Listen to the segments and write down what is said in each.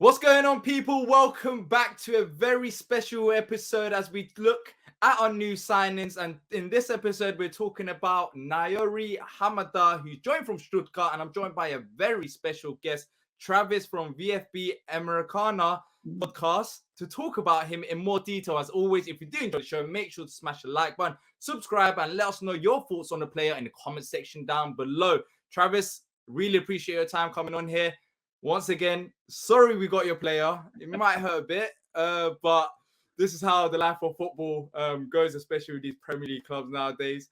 What's going on, people? Welcome back to a very special episode as we look at our new signings. And in this episode, we're talking about Naouirou Ahamada, who's joined from Stuttgart. And I'm joined by a very special guest, Travis from VfB Americana podcast, to talk about him in more detail. As always, if you do enjoy the show, make sure to smash the like button, subscribe, and let us know your thoughts on the player in the comment section down below. Travis, really appreciate your time coming on here. Once again, sorry we got your player. It might hurt a bit, but this is how the life of football goes, especially with these Premier League clubs nowadays,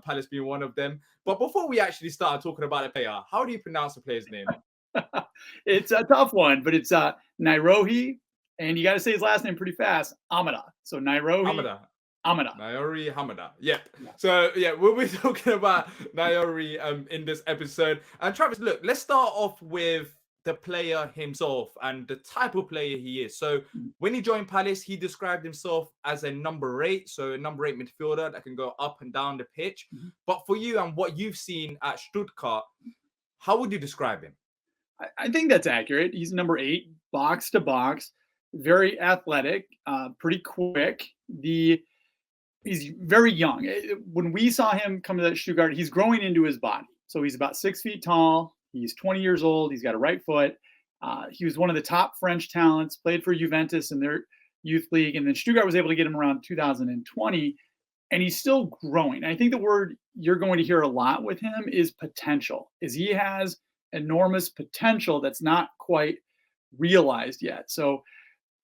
Palace being one of them. But before we actually start talking about the player, how do you pronounce the player's name? It's a tough one, but it's Naouirou, and you got to say his last name pretty fast, Ahamada. So Naouirou Ahamada. Naouirou Ahamada. Yeah. So, we'll be talking about Naouirou in this episode. And Travis, look, let's start off with the player himself and the type of player he is. So when he joined Palace, he described himself as a number 8, so a number 8 midfielder that can go up and down the pitch. But for you and what you've seen at Stuttgart, how would you describe him? I think that's accurate. He's number 8, box to box, very athletic, pretty quick. He's very young. When we saw him come to Stuttgart, he's growing into his body. So he's about 6 feet tall. He's 20 years old. He's got a right foot. He was one of the top French talents, played for Juventus in their youth league. And then Stuttgart was able to get him around 2020. And he's still growing. I think the word you're going to hear a lot with him is potential, is he has enormous potential that's not quite realized yet. So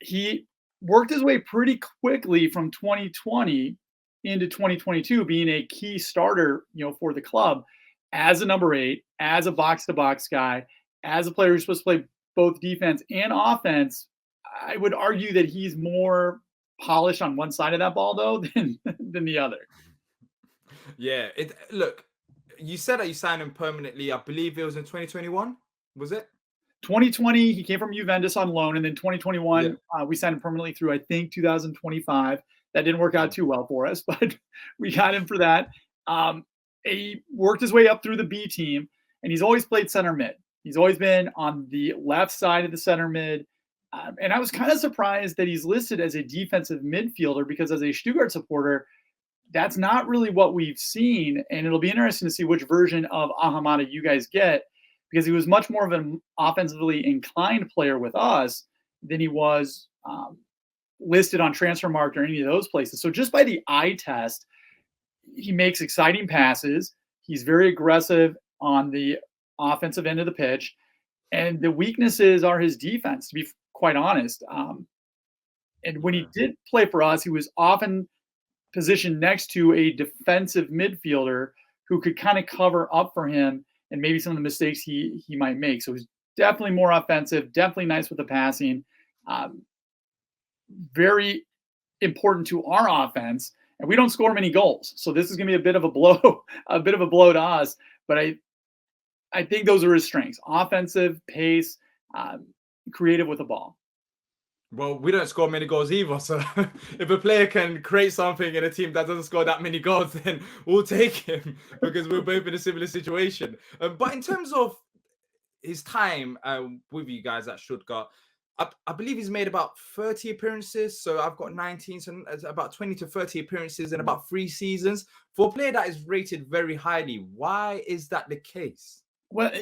he worked his way pretty quickly from 2020 into 2022, being a key starter, for the club as a number 8, as a box-to-box guy, as a player who's supposed to play both defense and offense. I would argue that he's more polished on one side of that ball, though, than the other. Yeah. Look, you said that you signed him permanently. I believe it was in 2021, was it? 2020, he came from Juventus on loan, and then 2021, we signed him permanently through, I think, 2025. That didn't work out too well for us, but we got him for that. He worked his way up through the B team, and he's always played center mid. He's always been on the left side of the center mid. And I was kind of surprised that he's listed as a defensive midfielder, because as a Stuttgart supporter, that's not really what we've seen. And it'll be interesting to see which version of Ahamada you guys get, because he was much more of an offensively inclined player with us than he was listed on Transfermarkt or any of those places. So just by the eye test, he makes exciting passes. He's very aggressive on the offensive end of the pitch. And the weaknesses are his defense, to be quite honest. And when he did play for us, he was often positioned next to a defensive midfielder who could kind of cover up for him and maybe some of the mistakes he might make. So he's definitely more offensive, definitely nice with the passing. Very important to our offense. And we don't score many goals, so this is going to be a bit of a blow to us. But I think those are his strengths: offensive, pace, creative with the ball. Well, we don't score many goals either. So if a player can create something in a team that doesn't score that many goals, then we'll take him, because we're both in a similar situation. But in terms of his time with you guys at Stuttgart, I believe he's made about 30 appearances. So I've got 19, so it's about 20 to 30 appearances in about 3 seasons. For a player that is rated very highly, why is that the case? Well,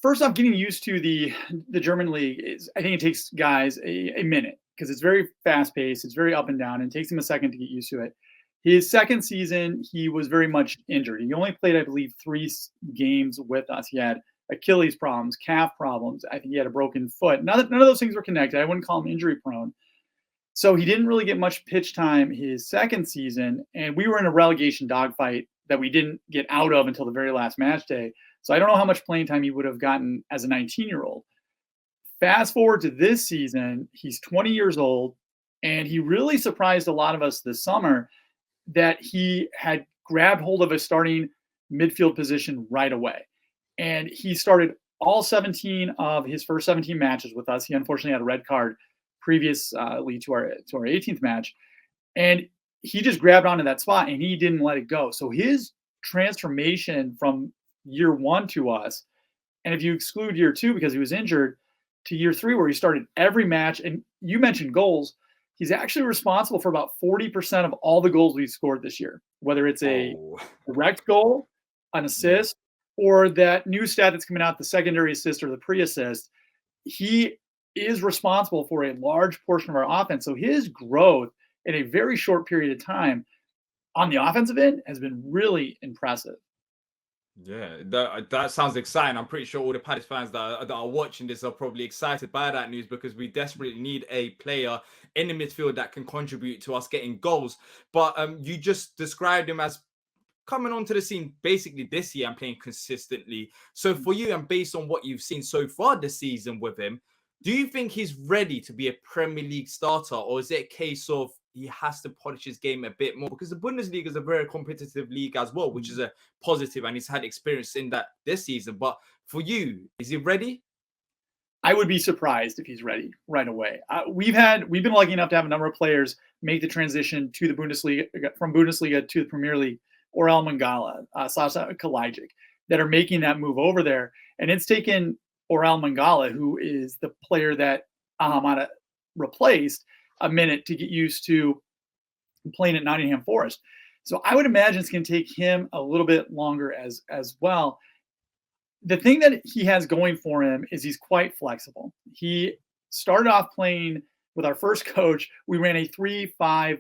first off, getting used to the German league I think it takes guys a minute, because it's very fast paced, it's very up and down, and it takes him a second to get used to it. His second season, he was very much injured. He only played, I believe, 3 games with us. He had Achilles problems, calf problems. I think he had a broken foot. None of those things were connected. I wouldn't call him injury prone. So he didn't really get much pitch time his second season, and we were in a relegation dogfight that we didn't get out of until the very last match day. So I don't know how much playing time he would have gotten as a 19-year-old. Fast forward to this season, he's 20 years old, and he really surprised a lot of us this summer that he had grabbed hold of a starting midfield position right away. And he started all 17 of his first 17 matches with us. He unfortunately had a red card previously to our 18th match. And he just grabbed onto that spot and he didn't let it go. So his transformation from year 1 to us, and if you exclude year 2 because he was injured, to year 3 where he started every match. And you mentioned goals. He's actually responsible for about 40% of all the goals we've scored this year, whether it's a direct goal, an assist, or that new stat that's coming out, the secondary assist or the pre-assist. He is responsible for a large portion of our offense. So his growth in a very short period of time on the offensive end has been really impressive. Yeah, that sounds exciting. I'm pretty sure all the Palace fans that are watching this are probably excited by that news, because we desperately need a player in the midfield that can contribute to us getting goals. But you just described him as coming onto the scene basically this year and playing consistently. So for you, and based on what you've seen so far this season with him, do you think he's ready to be a Premier League starter, or is it a case of he has to polish his game a bit more? Because the Bundesliga is a very competitive league as well, which is a positive, and he's had experience in that this season. But for you, is he ready? I would be surprised if he's ready right away. We've been lucky enough to have a number of players make the transition to the Bundesliga, from Bundesliga to the Premier League, Orel Mangala, Sasa Kalajic, that are making that move over there. And it's taken Orel Mangala, who is the player that Ahamada replaced, a minute to get used to playing at Nottingham Forest. So I would imagine it's going to take him a little bit longer as well. The thing that he has going for him is he's quite flexible. He started off playing with our first coach. We ran a 3-5-3,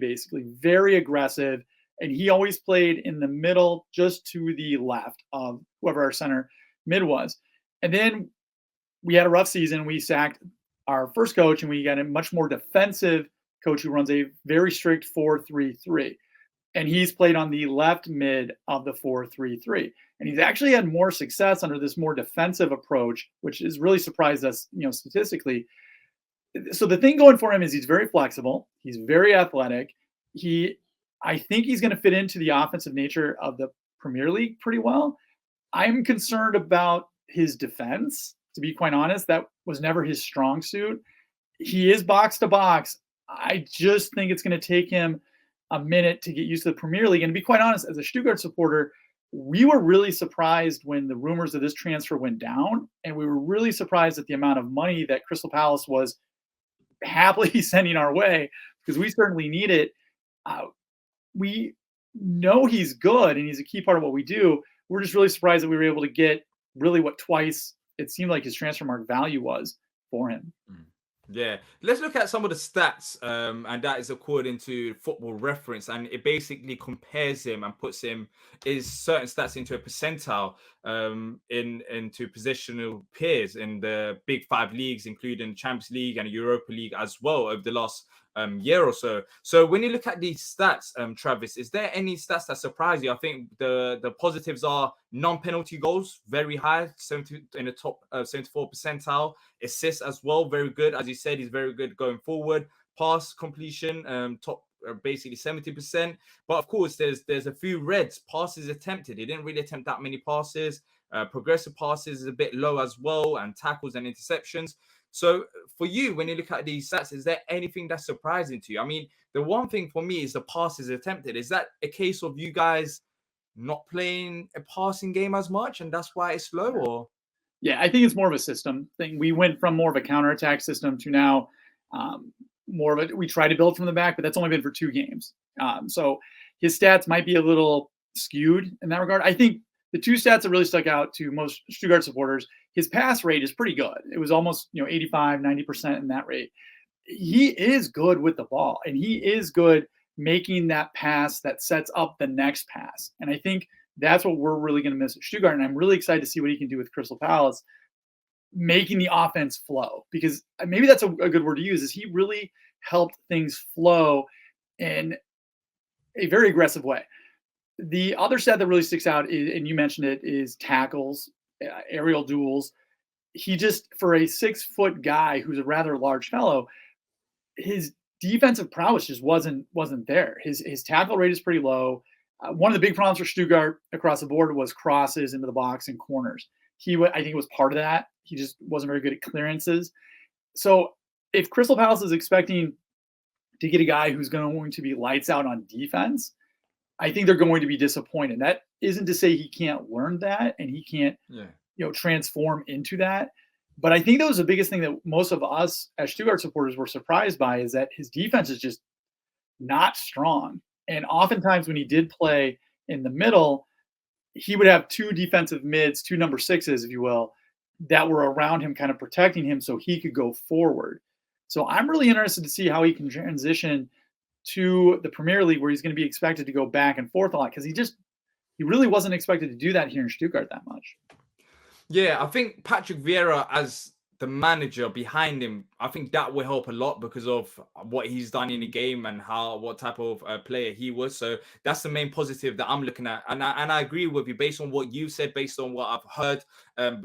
basically, very aggressive. And he always played in the middle, just to the left of whoever our center mid was. And then we had a rough season. We sacked our first coach, and we got a much more defensive coach who runs a very strict 4-3-3. And he's played on the left mid of the 4-3-3. And he's actually had more success under this more defensive approach, which has really surprised us, statistically. So the thing going for him is he's very flexible. He's very athletic. I think he's going to fit into the offensive nature of the Premier League pretty well. I'm concerned about his defense, to be quite honest. That was never his strong suit. He is box to box. I just think it's going to take him a minute to get used to the Premier League. And to be quite honest, as a Stuttgart supporter, we were really surprised when the rumors of this transfer went down. And we were really surprised at the amount of money that Crystal Palace was happily sending our way, because we certainly need it. We know he's good and he's a key part of what we do. We're just really surprised that we were able to get really what twice it seemed like his transfer market value was for him. Yeah, let's look at some of the stats, and that is according to Football Reference, and it basically compares him and puts his certain stats into a percentile into positional peers in the big 5 leagues, including Champions League and Europa League as well, over the last year or so. So when you look at these stats, Travis, is there any stats that surprise you? I think the positives are non-penalty goals, very high, 70 in the top 74 percentile. Assists as well, very good. As you said, he's very good going forward. Pass completion, top basically 70%. But of course, there's a few reds. Passes attempted. He didn't really attempt that many passes. Progressive passes is a bit low as well, and tackles and interceptions. So for you, when you look at these stats, is there anything that's surprising to you? I mean, the one thing for me is the passes attempted. Is that a case of you guys not playing a passing game as much, and that's why it's low? Or yeah, I think it's more of a system thing. We went from more of a counterattack system to now more of we try to build from the back, but that's only been for 2 games. So his stats might be a little skewed in that regard. I think the 2 stats that really stuck out to most Stuttgart supporters, his pass rate is pretty good. It was almost 85, 90% in that rate. He is good with the ball, and he is good making that pass that sets up the next pass. And I think that's what we're really going to miss at Stuttgart. And I'm really excited to see what he can do with Crystal Palace, making the offense flow, because maybe that's a good word to use, is he really helped things flow in a very aggressive way. The other stat that really sticks out is, and you mentioned it, is tackles, aerial duels. He just, for a 6-foot guy who's a rather large fellow, his defensive prowess just wasn't there. His tackle rate is pretty low. One of the big problems for Stuttgart across the board was crosses into the box and corners. I think was part of that. He just wasn't very good at clearances. So if Crystal Palace is expecting to get a guy who's going to be lights out on defense, I think they're going to be disappointed. That isn't to say he can't learn that and he can't, transform into that. But I think that was the biggest thing that most of us as Stuttgart supporters were surprised by, is that his defense is just not strong. And oftentimes when he did play in the middle, he would have two defensive mids, two number sixes, if you will, that were around him, kind of protecting him so he could go forward. So I'm really interested to see how he can transition to the Premier League, where he's going to be expected to go back and forth a lot, because he really wasn't expected to do that here in Stuttgart that much. Yeah, I think Patrick Vieira as the manager behind him, I think that will help a lot because of what he's done in the game and what type of player he was. So that's the main positive that I'm looking at. And I agree with you based on what you said, based on what I've heard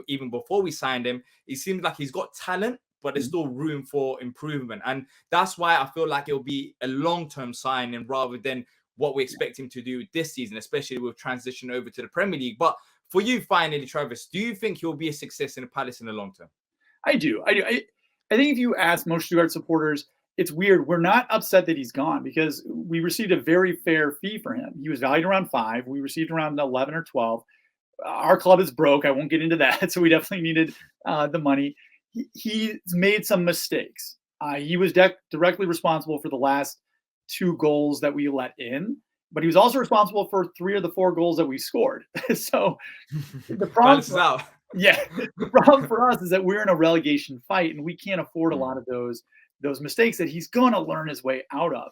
even before we signed him. It seems like he's got talent, but there's still room for improvement. And that's why I feel like it'll be a long-term signing rather than what we expect him to do this season, especially with transition over to the Premier League. But for you, finally, Travis, do you think he'll be a success in the Palace in the long term? I do. I think if you ask most Stuttgart supporters, it's weird. We're not upset that he's gone, because we received a very fair fee for him. He was valued around 5. We received around 11 or 12. Our club is broke. I won't get into that. So we definitely needed the money. He's made some mistakes. He was directly responsible for the last 2 goals that we let in, but he was also responsible for 3 of the 4 goals that we scored. So the problem, yeah, the problem for us is that we're in a relegation fight, and we can't afford a lot of those mistakes that he's going to learn his way out of.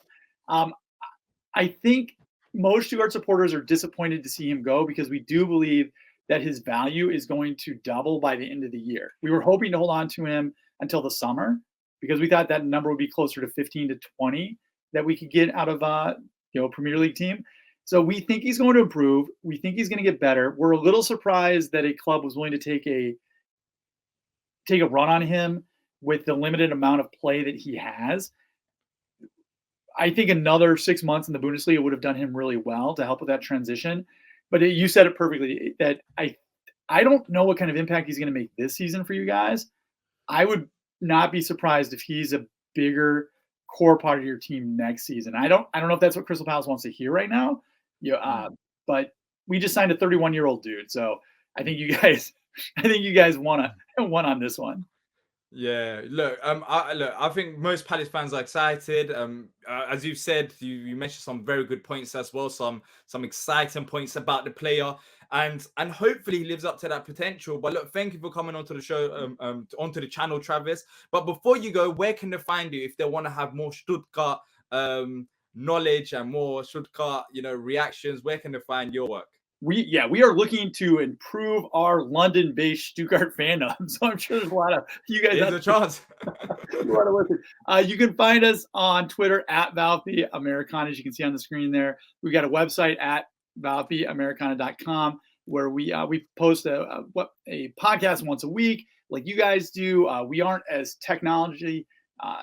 I think most Stuttgart supporters are disappointed to see him go, because we do believe that his value is going to double by the end of the year. We were hoping to hold on to him until the summer, because we thought that number would be closer to 15 to 20 that we could get out of a Premier League team. So we think he's going to improve. We think he's going to get better. We're a little surprised that a club was willing to take a run on him with the limited amount of play that he has. I think another 6 months in the Bundesliga would have done him really well to help with that transition. But you said it perfectly, that I don't know what kind of impact he's going to make this season for you guys. I would not be surprised if he's a bigger core part of your team next season. I don't know if that's what Crystal Palace wants to hear right now. But we just signed a 31-year-old dude, so I think you guys won on this one. Yeah, look, I think most Palace fans are excited. As you said, you mentioned some very good points as well, some exciting points about the player, and hopefully he lives up to that potential. But look, thank you for coming onto the show, onto the channel, Travis. But before you go, where can they find you if they want to have more Stuttgart knowledge and more Stuttgart, reactions? Where can they find your work? We are looking to improve our London-based Stuttgart fandom. So I'm sure there's a lot of you guys. There's a chance. You can find us on Twitter at VfB Americana, as you can see on the screen there. We got a website at VfBAmericana.com where we post a podcast once a week, like you guys do. We aren't as technology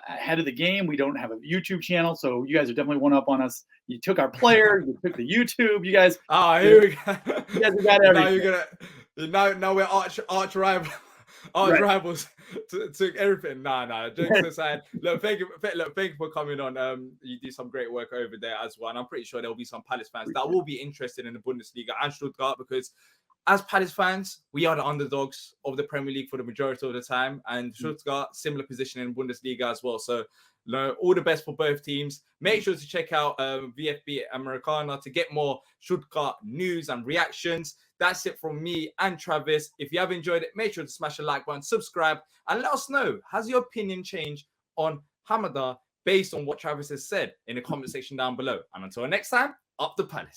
ahead of the game. We don't have a YouTube channel, so you guys are definitely one up on us. You took our player, you took the YouTube. You guys, here we go. You guys got everything. Now we're arch rivals to everything. Nah. Jokes aside, look, thank you for coming on. You do some great work over there as well, and I'm pretty sure there'll be some Palace fans that will be interested in the Bundesliga and Stuttgart, because as Palace fans, we are the underdogs of the Premier League for the majority of the time, and Stuttgart, similar position in Bundesliga as well. So, all the best for both teams. Make sure to check out VfB Americana to get more Stuttgart news and reactions. That's it from me and Travis. If you have enjoyed it, make sure to smash the like button, subscribe, and let us know, has your opinion changed on Ahamada based on what Travis has said in the comment section down below. And until next time, up the Palace.